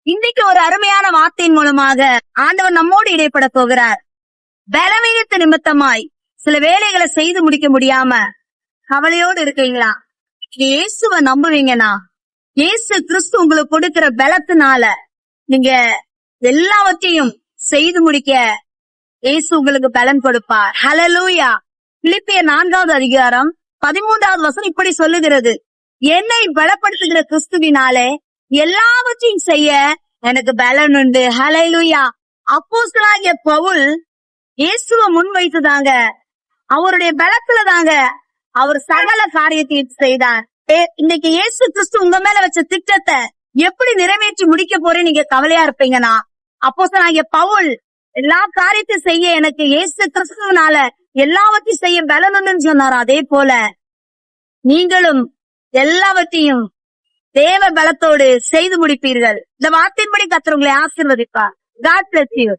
இன்றைக்கு ஒரு அருமையான வார்த்தையின் மூலமாக ஆண்டவர் நம்மோடு இடைப்பட போகிறார். பலவீனத்து நிமித்தமாய் சில வேலைகளை செய்து முடிக்க முடியாம கவலையோடு இருக்கீங்களா? இயேசுவை நம்புவீங்கன்னா இயேசு கிறிஸ்து உங்களுக்கு கொடுக்கிற பலத்தினால நீங்க எல்லாவற்றையும் செய்து முடிக்க இயேசு உங்களுக்கு பலன் கொடுப்பார். ஹல்லேலூயா. பிலிப்பியர் 4வது அதிகாரம் 13வது வசனம் இப்படி சொல்லுகிறது, என்னை பலப்படுத்துகிற கிறிஸ்துவினாலே எல்லாவற்றையும் செய்ய எனக்கு பலன் உண்டு. ஹல்லேலூயா. அப்போஸ்தலனாகிய பவுல் இயேசுவை முன்வைத்துதாங்க, அவருடைய பலத்துல தாங்க அவர் சகல காரியத்தையும் செய்தார். இன்னைக்கு இயேசு கிறிஸ்து உங்க மேல வச்ச திட்டத்தை எப்படி நிறைவேற்றி முடிக்க போறேன்னு நீங்க கவலையா இருப்பீங்கன்னா, அப்போஸ்தலனாகிய பவுல் எல்லா காரியத்தையும் செய்ய எனக்கு இயேசு கிறிஸ்துவனால எல்லாவற்றையும் செய்ய பலன் உண்டுன்னு சொன்னார். அதே போல நீங்களும் எல்லாவற்றையும் தேவ பலத்தோடு செய்து முடிப்பீர்கள். இந்த வார்த்தையின்படி கர்த்தர் உங்களை ஆசீர்வதிப்பார். God bless you.